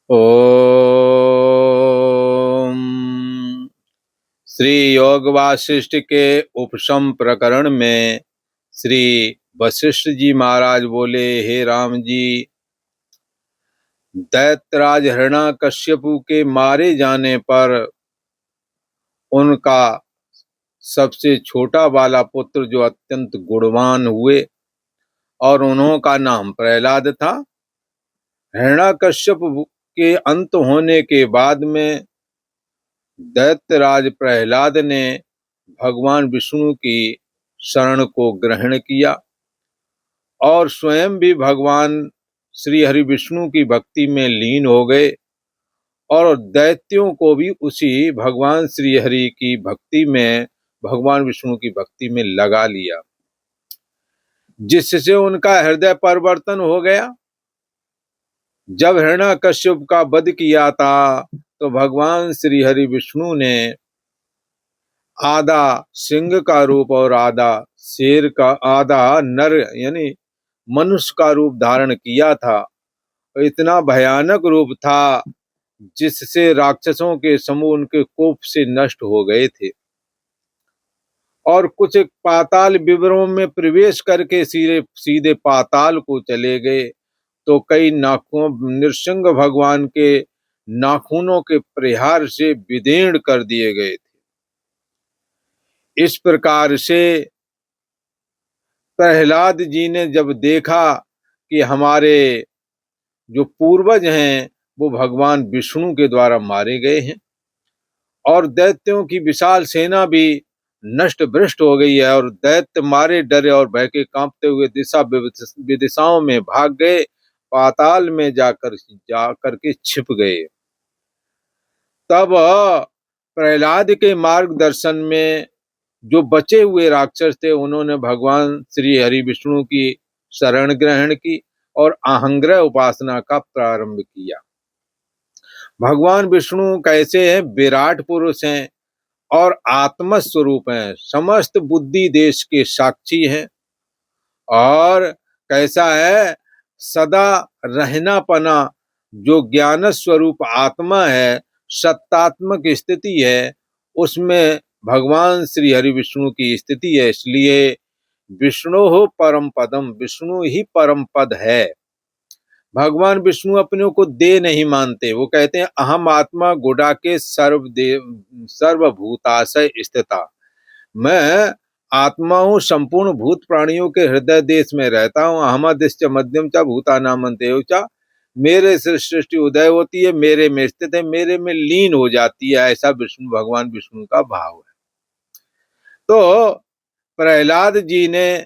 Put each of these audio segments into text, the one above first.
ओम। श्री योग वासिष्ठ के उपशम प्रकरण में श्री वशिष्ठ जी महाराज बोले, हे राम जी, दैत्यराज हिरण्यकश्यपु के मारे जाने पर उनका सबसे छोटा वाला पुत्र जो अत्यंत गुणवान हुए और उन्हों का नाम प्रहलाद था। हिरण्यकश्यप के अंत होने के बाद में दैत्यराज प्रहलाद ने भगवान विष्णु की शरण को ग्रहण किया और स्वयं भी भगवान श्री हरि विष्णु की भक्ति में लीन हो गए और दैत्यों को भी उसी भगवान श्री हरि की भक्ति में, भगवान विष्णु की भक्ति में लगा लिया, जिससे उनका हृदय परिवर्तन हो गया। जब हिरण्यकश्यप का वध किया था तो भगवान श्री हरि विष्णु ने आधा सिंह का रूप और आधा शेर का, आधा नर यानी मनुष्य का रूप धारण किया था। इतना भयानक रूप था जिससे राक्षसों के समूह उनके कोप से नष्ट हो गए थे और कुछ पाताल विवरों में प्रवेश करके सीधे सीधे पाताल को चले गए तो कई नृसिंह भगवान के नाखूनों के प्रहार से विदीर्ण कर दिए गए थे। इस प्रकार से प्रहलाद जी ने जब देखा कि हमारे जो पूर्वज हैं वो भगवान विष्णु के द्वारा मारे गए हैं और दैत्यों की विशाल सेना भी नष्ट भ्रष्ट हो गई है और दैत्य मारे डरे और भय के कांपते हुए दिशा विदिशाओं में भाग गए, पाताल में जाकर के छिप गए। तब प्रहलाद के मार्गदर्शन में जो बचे हुए राक्षस थे उन्होंने भगवान श्री हरि विष्णु की शरण ग्रहण की और आहंग्रह उपासना का प्रारंभ किया। भगवान विष्णु कैसे हैं? विराट पुरुष हैं और आत्म स्वरूप हैं, समस्त बुद्धि देश के साक्षी हैं। और कैसा है? सदा रहना पना, जो ज्ञान स्वरूप आत्मा है, सत्तात्मक स्थिति है, उसमें भगवान श्री हरि विष्णु की स्थिति है। इसलिए विष्णु हो परम पदम, विष्णु ही परम पद है। भगवान विष्णु अपने को दे नहीं मानते, वो कहते हैं अहम आत्मा गुड़ा के सर्वभूताशय स्थिता, मैं आत्मा हूँ, संपूर्ण भूत प्राणियों के हृदय देश में रहता हूँ। अहमदिश्च मध्यम च भूतानाम च, मेरे से सृष्टि उदय होती है, मेरे में स्थित है, मेरे में लीन हो जाती है, ऐसा विष्णु भगवान विष्णु का भाव है। तो प्रहलाद जी ने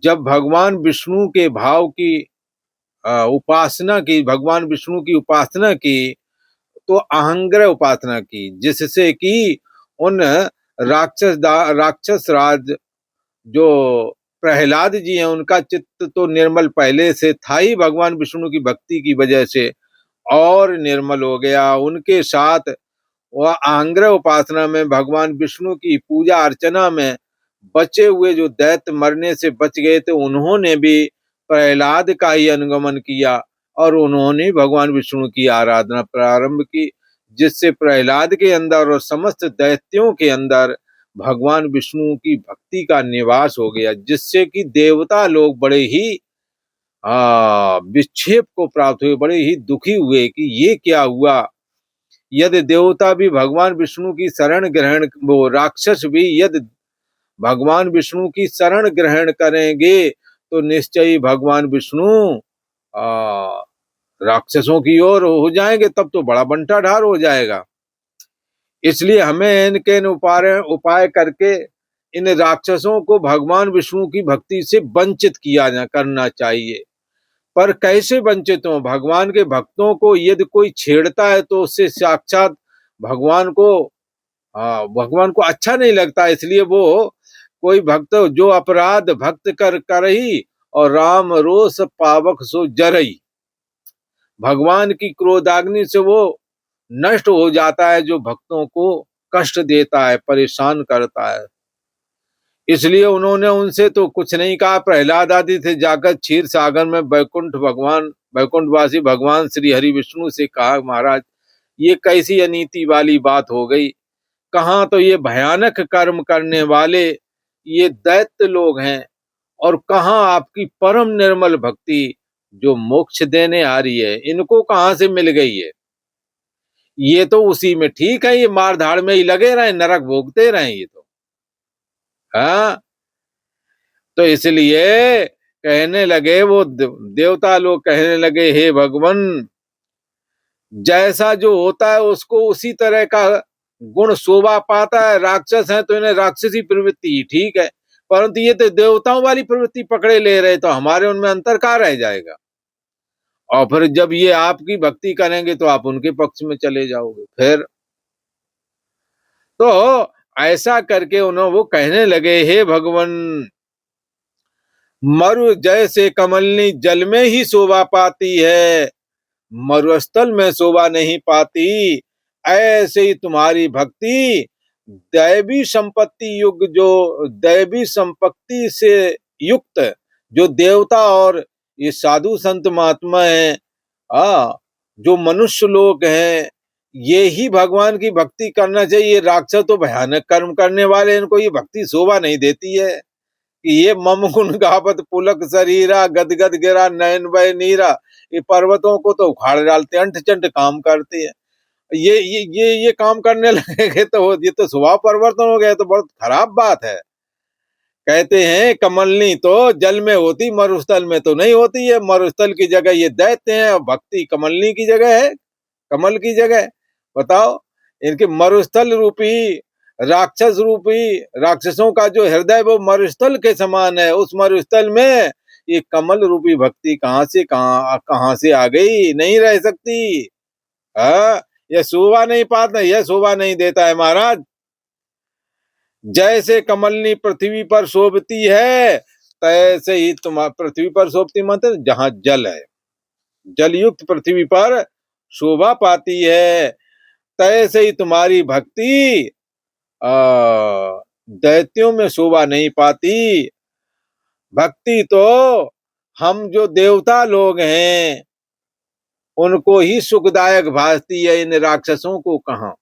जब भगवान विष्णु के भाव की उपासना की, भगवान विष्णु की उपासना की, तो अहंग्रह उपासना की, जिससे कि उन राक्षस राज जो प्रहलाद जी हैं उनका चित्त तो निर्मल पहले से था ही, भगवान विष्णु की भक्ति की वजह से और निर्मल हो गया। उनके साथ वह अहंग्रह उपासना में, भगवान विष्णु की पूजा अर्चना में बचे हुए जो दैत्य मरने से बच गए थे उन्होंने भी प्रहलाद का ही अनुगमन किया और उन्होंने भगवान विष्णु की आराधना प्रारंभ की, जिससे प्रहलाद के अंदर और समस्त दैत्यों के अंदर भगवान विष्णु की भक्ति का निवास हो गया, जिससे कि देवता लोग बड़े ही विक्षेप को प्राप्त हुए, बड़े ही दुखी हुए कि ये क्या हुआ। यदि देवता भी भगवान विष्णु की शरण ग्रहण, वो राक्षस भी यदि भगवान विष्णु की शरण ग्रहण करेंगे तो निश्चय ही भगवान विष्णु राक्षसों की ओर हो जाएंगे, तब तो बड़ा बंटाढार हो जाएगा। इसलिए हमें इनके उपाय करके इन राक्षसों को भगवान विष्णु की भक्ति से वंचित करना चाहिए। पर कैसे वंचित हो? भगवान के भक्तों को यदि कोई छेड़ता है तो उससे साक्षात भगवान को अच्छा नहीं लगता। इसलिए वो कोई भक्त जो अपराध भक्त कर ही और राम रोष पावक सो जरई, भगवान की क्रोधाग्नि से वो नष्ट हो जाता है जो भक्तों को कष्ट देता है, परेशान करता है। इसलिए उन्होंने उनसे तो कुछ नहीं कहा। प्रहलाद आदि थे जाकर क्षीर सागर में बैकुंठवासी भगवान श्री हरि विष्णु से कहा, महाराज ये कैसी अनीति वाली बात हो गई। कहाँ तो ये भयानक कर्म करने वाले ये दैत्य लोग हैं, और कहाँ आपकी परम निर्मल भक्ति जो मोक्ष देने आ रही है, इनको कहाँ से मिल गई है। ये तो उसी में ठीक है, ये मार धाड़ में ही लगे रहे, नरक भोगते रहे ये तो। हाँ, तो इसलिए कहने लगे वो देवता लोग कहने लगे, हे भगवान जैसा जो होता है उसको उसी तरह का गुण शोभा पाता है। राक्षस है तो इन्हें राक्षसी प्रवृत्ति ठीक है, परंतु ये तो देवताओं वाली प्रवृत्ति पकड़े ले रहे, तो हमारे उनमें अंतर कहाँ रह जाएगा। और फिर जब ये आपकी भक्ति करेंगे तो आप उनके पक्ष में चले जाओगे। फिर तो ऐसा करके उन्होंने वो कहने लगे, हे भगवान मरु जैसे कमलनी जल में ही शोभा पाती है, मरुस्थल में शोभा नहीं पाती, ऐसे ही तुम्हारी भक्ति दैवी संपत्ति युग जो दैवी संपत्ति से युक्त जो देवता और ये साधु संत महात्मा है, जो मनुष्य लोग हैं, ये ही भगवान की भक्ति करना चाहिए। राक्षस तो भयानक कर्म करने वाले, इनको ये भक्ति शोभा नहीं देती है कि ये मम गुण गावत पुलक शरीरा गदगद गिरा नयन बह नीरा, ये पर्वतों को तो उखाड़ डालते, अंट चंट काम करते हैं। ये काम करने लगेंगे तो ये तो स्वभाव परिवर्तन हो गया, तो बहुत खराब बात है। कहते हैं कमलनी तो जल में होती, मरुस्थल में तो नहीं होती है। मरुस्थल की जगह ये दैत्य हैं और भक्ति कमलनी की जगह है, कमल की जगह। बताओ, इनके मरुस्थल रूपी राक्षस रूपी राक्षसों का जो हृदय वो मरुस्थल के समान है, उस मरुस्थल में ये कमल रूपी भक्ति कहां से आ गई, नहीं रह सकती। यह शोभा नहीं पाता, यह शोभा नहीं देता है महाराज। जैसे कमलनी पृथ्वी पर शोभती है, तैसे ही तुम पृथ्वी पर शोभती मतलब जहां जल है, जल युक्त पृथ्वी पर शोभा पाती है, तैसे ही तुम्हारी भक्ति दैत्यों में शोभा नहीं पाती। भक्ति तो हम जो देवता लोग हैं उनको ही सुखदायक भासती है, इन राक्षसों को कहां।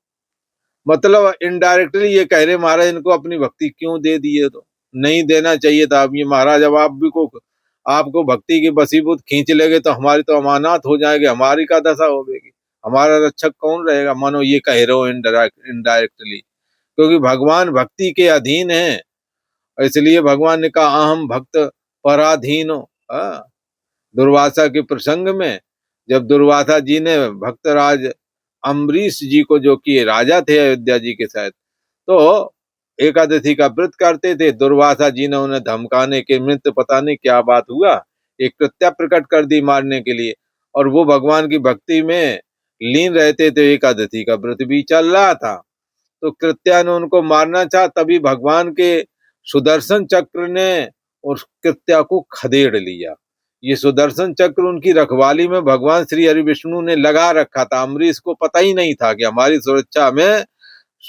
मतलब इनडायरेक्टली ये कह रहे महाराज इनको अपनी भक्ति क्यों दे दिए, तो नहीं देना चाहिए था। अब ये महाराज अब आप भी को आपको भक्ति की बसीबूत खींच लेंगे तो हमारी तो अमानत हो जाएगी, हमारी का दशा होगी, हमारा रक्षक कौन रहेगा। मानो ये कह रहे हो इनडायरेक्टली, क्योंकि भगवान भक्ति के अधीन है, इसलिए भगवान ने कहा अहम भक्त पराधीन हो। दुर्वासा के प्रसंग में जब दुर्वासा जी ने भक्तराज अम्बरीश जी को, जो कि राजा थे अयोध्या जी के साथ, तो एकादशी का व्रत करते थे, दुर्वासा जी ने उन्हें धमकाने के निमित्त पता नहीं क्या बात हुआ, एक कृत्या प्रकट कर दी मारने के लिए, और वो भगवान की भक्ति में लीन रहते थे, एकादशी का व्रत भी चल रहा था। तो कृत्या ने उनको मारना चाहा, तभी भगवान के सुदर्शन चक्र ने उस कृत्या को खदेड़ लिया। ये सुदर्शन चक्र उनकी रखवाली में भगवान श्री हरि विष्णु ने लगा रखा था। अम्बरीश को पता ही नहीं था कि हमारी सुरक्षा में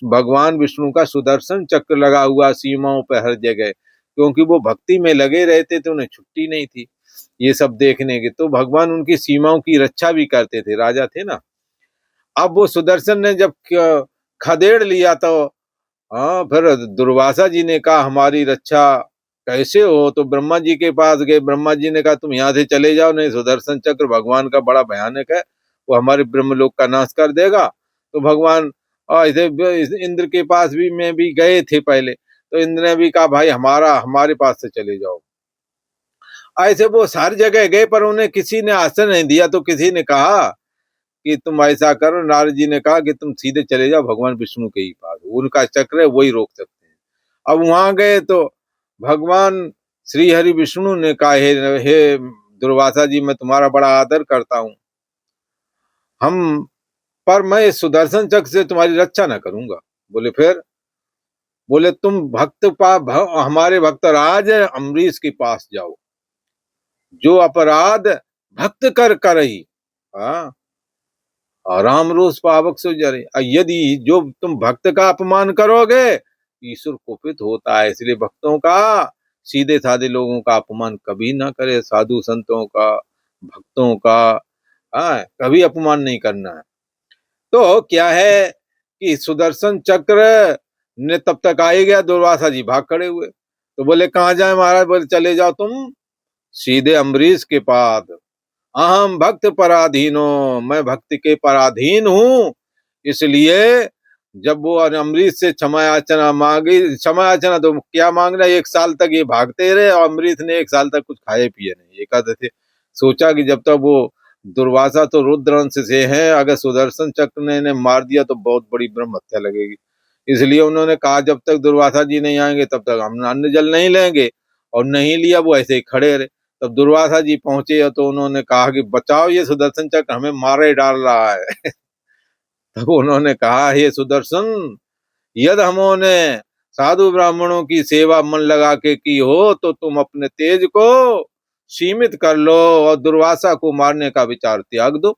भगवान विष्णु का सुदर्शन चक्र लगा हुआ सीमाओं पर हर जगह, क्योंकि वो भक्ति में लगे रहते थे, उन्हें छुट्टी नहीं थी ये सब देखने की। तो भगवान उनकी सीमाओं की रक्षा भी करते थे, राजा थे ना। अब वो सुदर्शन ने जब खदेड़ लिया तो फिर दुर्वासा जी ने कहा हमारी रक्षा कैसे हो, तो ब्रह्मा जी के पास गए। ब्रह्मा जी ने कहा तुम यहाँ से चले जाओ, नहीं सुदर्शन चक्र भगवान का बड़ा भयानक है, वो हमारे ब्रह्मलोक का नाश कर देगा। तो भगवान ऐसे इंद्र के पास भी में भी गए थे पहले, तो इंद्र ने भी कहा भाई हमारे पास से चले जाओ। ऐसे वो सारी जगह गए, पर उन्हें किसी ने आश्रय नहीं दिया। तो किसी ने कहा कि तुम ऐसा करो, नारद जी ने कहा कि तुम सीधे चले जाओ भगवान विष्णु के ही पास, उनका चक्र है वही रोक सकते हैं। अब वहां गए तो भगवान श्री हरि विष्णु ने कहा हे दुर्वासा जी, मैं तुम्हारा बड़ा आदर करता हूं, हम पर मैं इस सुदर्शन चक्र से तुम्हारी रक्षा न करूंगा। बोले फिर? बोले तुम हमारे भक्त राज अम्बरीश के पास जाओ, जो अपराध भक्त कर करही राम रोष पावक सो जरे। यदि जो तुम भक्त का अपमान करोगे ईश्वर कुपित होता है। इसलिए भक्तों का, सीधे साधे लोगों का अपमान कभी ना करे, साधु संतों का, भक्तों का, कभी अपमान नहीं करना है। तो क्या है कि सुदर्शन चक्र ने तब तक आ ही गया, दुर्वासा जी भाग खड़े हुए। तो बोले कहाँ जाए महाराज? बोले चले जाओ तुम सीधे अम्बरीश के पास। अहम भक्त पराधीनो, मैं भक्ति के पराधीन हूं। इसलिए जब वो अम्बरीश से क्षमा याचना मांगी, क्षमा याचना तो क्या मांगना, 1 साल तक ये भागते रहे और अम्बरीश ने 1 साल तक कुछ खाए पिए नहीं। एकादशी सोचा कि जब तक वो दुर्वासा तो रुद्र अंश से है, अगर सुदर्शन चक्र ने इन्हें मार दिया तो बहुत बड़ी ब्रह्म हत्या लगेगी। इसलिए उन्होंने कहा जब तक दुर्वासा जी नहीं आएंगे तब तक हम अन्न जल नहीं लेंगे, और नहीं लिया, वो ऐसे ही खड़े रहे। तब दुर्वासा जी पहुंचे तो उन्होंने कहा कि बचाओ, ये सुदर्शन चक्र हमें मारे डाल रहा है। तब उन्होंने कहा, हे सुदर्शन, यदि हमने साधु ब्राह्मणों की सेवा मन लगा के की हो तो तुम अपने तेज को सीमित कर लो और दुर्वासा को मारने का विचार त्याग दो।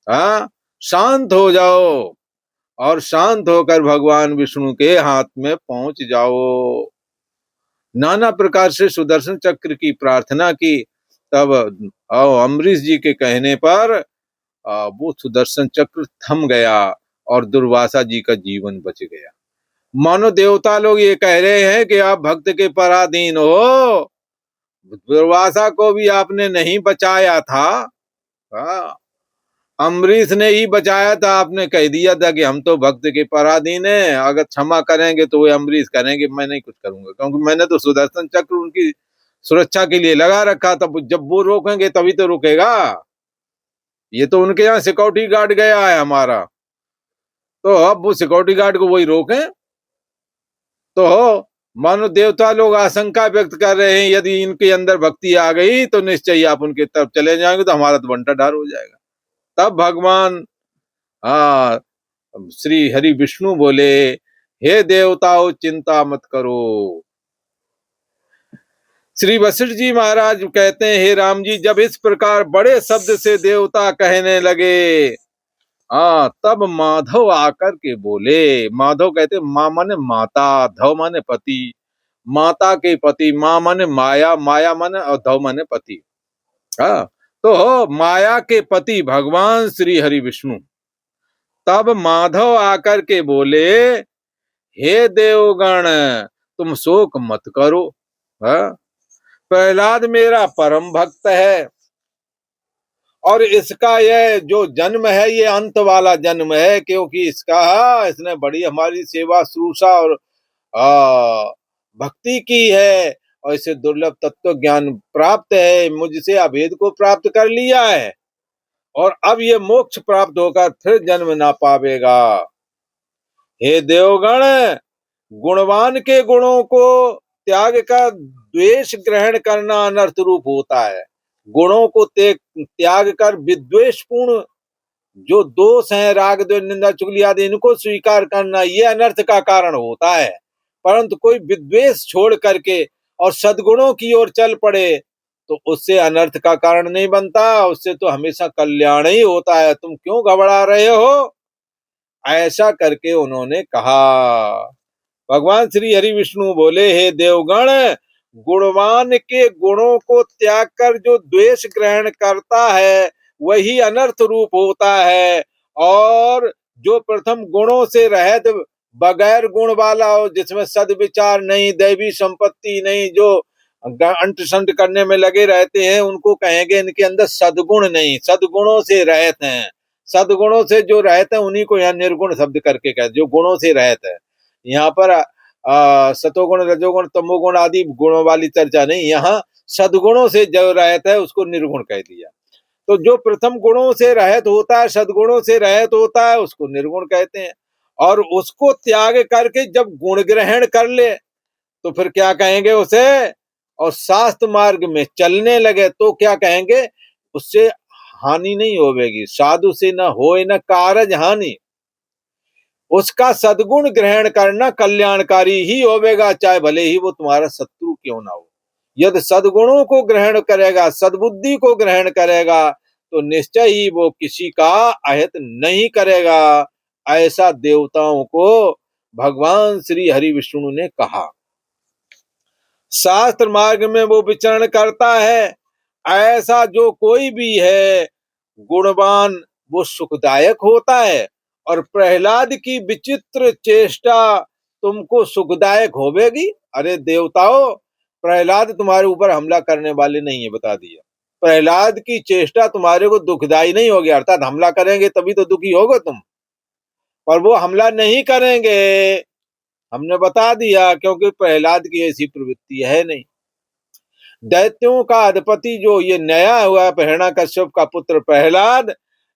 हाँ, शांत हो जाओ और शांत होकर भगवान विष्णु के हाथ में पहुंच जाओ। नाना प्रकार से सुदर्शन चक्र की प्रार्थना की। तब अम्बरीश जी के कहने पर वो सुदर्शन चक्र थम गया और दुर्वासा जी का जीवन बच गया। मानो देवता लोग ये कह रहे हैं कि आप भक्त के पराधीन हो, दुर्वासा को भी आपने नहीं बचाया था। अम्बरीश ने ही बचाया था, आपने कह दिया था कि हम तो भक्त के पराधीन हैं, अगर क्षमा करेंगे तो वो अम्बरीश करेंगे, मैं नहीं कुछ करूंगा, क्योंकि मैंने तो सुदर्शन चक्र उनकी सुरक्षा के लिए लगा रखा था। जब वो रोकेंगे तभी तो रुकेगा। ये तो उनके यहाँ सिक्योरिटी गार्ड गया है हमारा, तो अब वो सिक्योरिटी गार्ड को वही रोकें। तो मानो देवता लोग आशंका व्यक्त कर रहे हैं यदि इनके अंदर भक्ति आ गई तो निश्चय आप उनके तरफ चले जाएंगे तो हमारा तो बंटा ढार हो जाएगा। तब भगवान श्री हरि विष्णु बोले, हे देवताओं चिंता मत करो। श्री वशिष्ठ जी महाराज कहते हैं, हे राम जी, जब इस प्रकार बड़े शब्द से देवता कहने लगे, तब माधव आकर के बोले। माधव कहते माँ माने माता, धव माने पति, माता के पति, माँ माने माया, माया माने और धव माने पति। तो माया के पति भगवान श्री हरि विष्णु। तब माधव आकर के बोले, हे देवगण, तुम शोक मत करो। प्रहलाद मेरा परम भक्त है और इसका यह जो जन्म है ये अंत वाला जन्म है, क्योंकि इसने बड़ी हमारी सेवा शुश्रूषा और भक्ति की है और इसे दुर्लभ तत्व ज्ञान प्राप्त है, मुझसे अभेद को प्राप्त कर लिया है और अब ये मोक्ष प्राप्त होकर फिर जन्म ना पावेगा। हे देवगण, गुणवान के गुणों को त्याग कर द्वेष ग्रहण करना अनर्थ रूप होता है। गुणों को त्याग कर विद्वेषपूर्ण जो दोष हैं, राग द्वेष निंदा चुगली आदि, इनको स्वीकार करना ये अनर्थ का कारण होता है। परंतु कोई विद्वेष छोड़ करके और सद्गुणों की ओर चल पड़े तो उससे अनर्थ का कारण नहीं बनता, उससे तो हमेशा कल्याण ही होता है। तुम क्यों घबरा रहे हो? ऐसा करके उन्होंने कहा। भगवान श्री हरि विष्णु बोले, हे देवगण, गुणवान के गुणों को त्याग कर जो द्वेष ग्रहण करता है वही अनर्थ रूप होता है, और जो प्रथम गुणों से रहित बगैर गुण वाला हो, जिसमें सद्विचार नहीं, दैवी संपत्ति नहीं, जो अंट संट करने में लगे रहते हैं, उनको कहेंगे इनके अंदर सद्गुण नहीं, सद्गुणों से रहित हैं। सद्गुणों से जो रहते हैं उन्हीं को यहाँ निर्गुण शब्द करके कहते, जो गुणों से रहते हैं। यहाँ पर सतोगुण, रजोगुण, तमोगुण आदि गुणों वाली चर्चा नहीं, यहाँ सद्गुणों से जो रहता है उसको निर्गुण कह दिया। तो जो प्रथम गुणों से रहित होता है, सद्गुणों से रहित होता है, उसको निर्गुण कहते हैं। और उसको त्याग करके जब गुण ग्रहण कर ले तो फिर क्या कहेंगे उसे? और शास्त्र मार्ग में चलने लगे तो क्या कहेंगे? उससे हानि नहीं होगी, साधु से न होए न कारज हानि। उसका सद्गुण ग्रहण करना कल्याणकारी ही होवेगा, चाहे भले ही वो तुम्हारा शत्रु क्यों ना हो। यदि सद्गुणों को ग्रहण करेगा, सद्बुद्धि को ग्रहण करेगा तो निश्चय ही वो किसी का अहित नहीं करेगा। ऐसा देवताओं को भगवान श्री हरि विष्णु ने कहा। शास्त्र मार्ग में वो विचरण करता है, ऐसा जो कोई भी है गुणवान, वो सुखदायक होता है। और प्रहलाद की विचित्र चेष्टा तुमको सुखदायक होवेगी। अरे देवताओं, प्रहलाद तुम्हारे ऊपर हमला करने वाले नहीं है, बता दिया। प्रहलाद की चेष्टा तुम्हारे को दुखदाई नहीं होगी, अर्थात हमला करेंगे तभी तो दुखी होगे तुम, पर वो हमला नहीं करेंगे, हमने बता दिया, क्योंकि प्रहलाद की ऐसी प्रवृत्ति है नहीं। दैत्यों का अधिपति जो ये नया हुआ हिरण्यकश्यप का पुत्र प्रहलाद,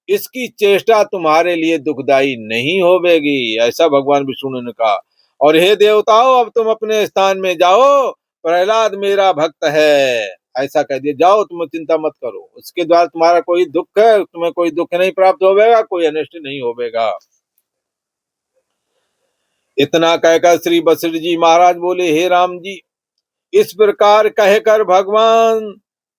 इसकी चेष्टा तुम्हारे लिए दुखदाई नहीं होवेगी, ऐसा भगवान विष्णु ने कहा। और हे देवताओं, अब तुम अपने स्थान में जाओ, प्रहलाद मेरा भक्त है, ऐसा कह दिया। जाओ, तुम चिंता मत करो, उसके द्वारा तुम्हारा कोई दुख है, तुम्हें कोई दुख नहीं प्राप्त होवेगा, कोई अनिष्ट नहीं होवेगा। इतना कहकर श्री वशिष्ठ जी महाराज बोले, हे राम जी, इस प्रकार कहकर भगवान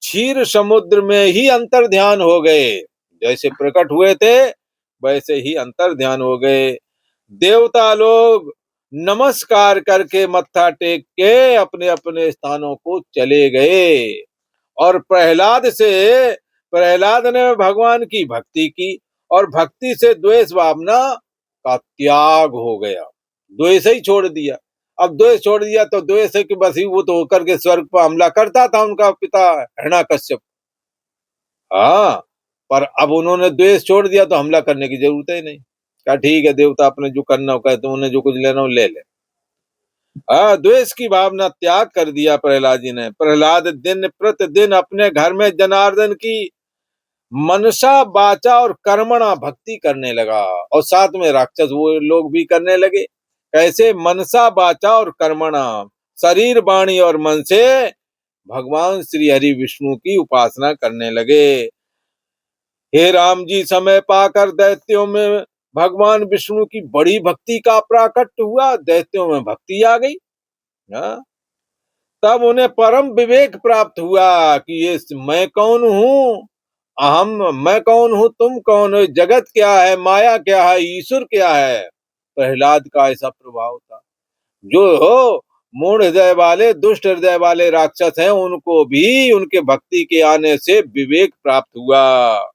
क्षीर समुद्र में ही अंतर ध्यान हो गए। जैसे प्रकट हुए थे वैसे ही अंतर ध्यान हो गए। देवता लोग नमस्कार करके मत्था टेक के अपने अपने स्थानों को चले गए। और प्रहलाद ने भगवान की भक्ति की, और भक्ति से द्वेष भावना का त्याग हो गया, द्वेष ही छोड़ दिया। अब द्वेष छोड़ दिया तो द्वेष है कि बस ही वो तो होकर के स्वर्ग पर हमला करता था उनका पिता हिरण्यकश्यप। हाँ, पर अब उन्होंने द्वेष छोड़ दिया तो हमला करने की जरूरत ही नहीं। कहा ठीक है, देवता अपने जो करना हो कहते, उन्हें जो कुछ लेना हो ले ले। द्वेष की भावना त्याग कर दिया प्रहलाद जी ने। प्रहलाद दिन प्रतिदिन अपने घर में जनार्दन की मनसा वाचा और कर्मणा भक्ति करने लगा, और साथ में राक्षस वो लोग भी करने लगे। कैसे? मनसा वाचा और कर्मणा, शरीर वाणी और मन से भगवान श्री हरि विष्णु की उपासना करने लगे। हे राम जी, समय पाकर दैत्यों में भगवान विष्णु की बड़ी भक्ति का प्राकट्य हुआ, दैत्यों में भक्ति आ गई। तब उन्हें परम विवेक प्राप्त हुआ कि ये मैं कौन हूँ, मैं कौन हूँ, तुम कौन हो, जगत क्या है, माया क्या है, ईश्वर क्या है। प्रहलाद का ऐसा प्रभाव था। जो हो मूढ़ हृदय वाले, दुष्ट हृदय वाले राक्षस हैं, उनको भी उनके भक्ति के आने से विवेक प्राप्त हुआ।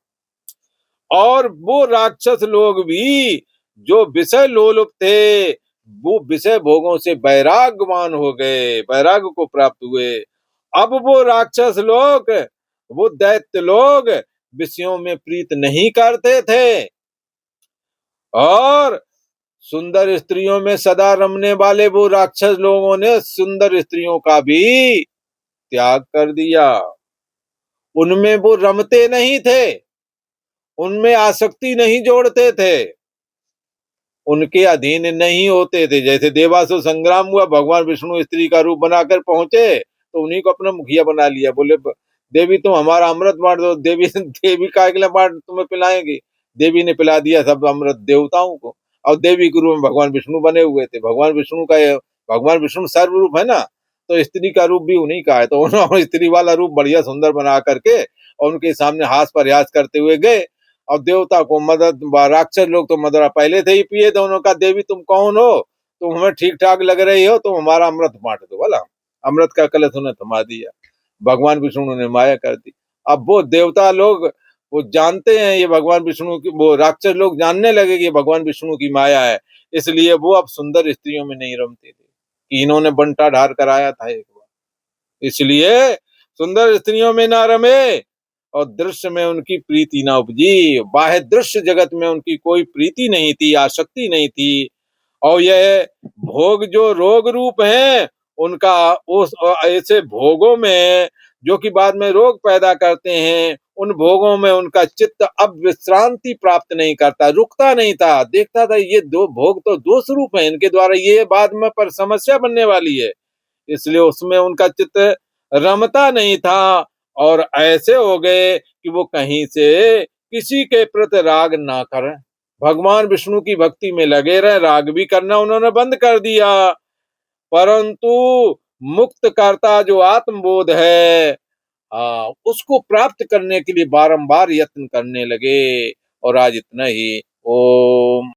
और वो राक्षस लोग भी जो विषय लोलुप थे, वो विषय भोगों से वैराग्यवान हो गए, वैराग्य को प्राप्त हुए। अब वो राक्षस लोग, वो दैत्य लोग विषयों में प्रीत नहीं करते थे, और सुंदर स्त्रियों में सदा रमने वाले वो राक्षस लोगों ने सुंदर स्त्रियों का भी त्याग कर दिया। उनमें वो रमते नहीं थे, उनमें आसक्ति नहीं जोड़ते थे, उनके अधीन नहीं होते थे। जैसे देवासुर संग्राम हुआ, भगवान विष्णु स्त्री का रूप बनाकर पहुंचे तो उन्हीं को अपना मुखिया बना लिया। बोले देवी तुम हमारा अमृत बांट दो। देवी देवी का अगला बांट तुम्हें पिलाएंगे। देवी ने पिला दिया सब अमृत देवताओं को, और देवी के रूप में भगवान विष्णु बने हुए थे। भगवान विष्णु सर्व रूप है ना, तो स्त्री का रूप भी उन्हीं का है। तो उन्होंने स्त्री वाला रूप बढ़िया सुंदर बना करके और उनके सामने हास प्रयास करते हुए गए। और देवता को मदद, राक्षस लोग तो मदरा पहले से ही पिए थे। उन्होंने कहा देवी तुम कौन हो, तुम हमें ठीक ठाक लग रही हो, तुम हमारा अमृत बांट दो। बोला अमृत का कलश उन्हें थमा दिया, भगवान विष्णु ने माया कर दी। अब वो देवता लोग वो जानते हैं ये भगवान विष्णु की, वो राक्षस लोग जानने लगे कि भगवान विष्णु की माया है, इसलिए वो अब सुंदर स्त्रियों में नहीं रमते थे कि इन्होंने बंटा ढार कराया था एक बार, इसलिए सुंदर स्त्रियों में ना रमे और दृश्य में उनकी प्रीति ना उपजी। बाह्य दृश्य जगत में उनकी कोई प्रीति नहीं थी, आसक्ति नहीं थी। और यह भोग जो रोग रूप हैं, उनका उस ऐसे भोगों में जो कि बाद में रोग पैदा करते हैं, उन भोगों में उनका चित्त अब विश्रांति प्राप्त नहीं करता, रुकता नहीं था। देखता था ये दो भोग तो दोष रूप है, इनके द्वारा ये बाद में पर समस्या बनने वाली है, इसलिए उसमें उनका चित्त रमता नहीं था। और ऐसे हो गए कि वो कहीं से किसी के प्रति राग ना करें, भगवान विष्णु की भक्ति में लगे रहे, राग भी करना उन्होंने बंद कर दिया। परंतु मुक्त करता जो आत्मबोध है, उसको प्राप्त करने के लिए बारंबार यत्न करने लगे। और आज इतना ही। ओम।